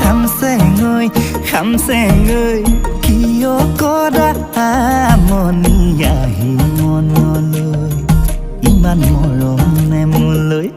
খামচেং ঐ কিয় কৰা মনি আহি মনলৈ ইমান মৰম নে মোলৈ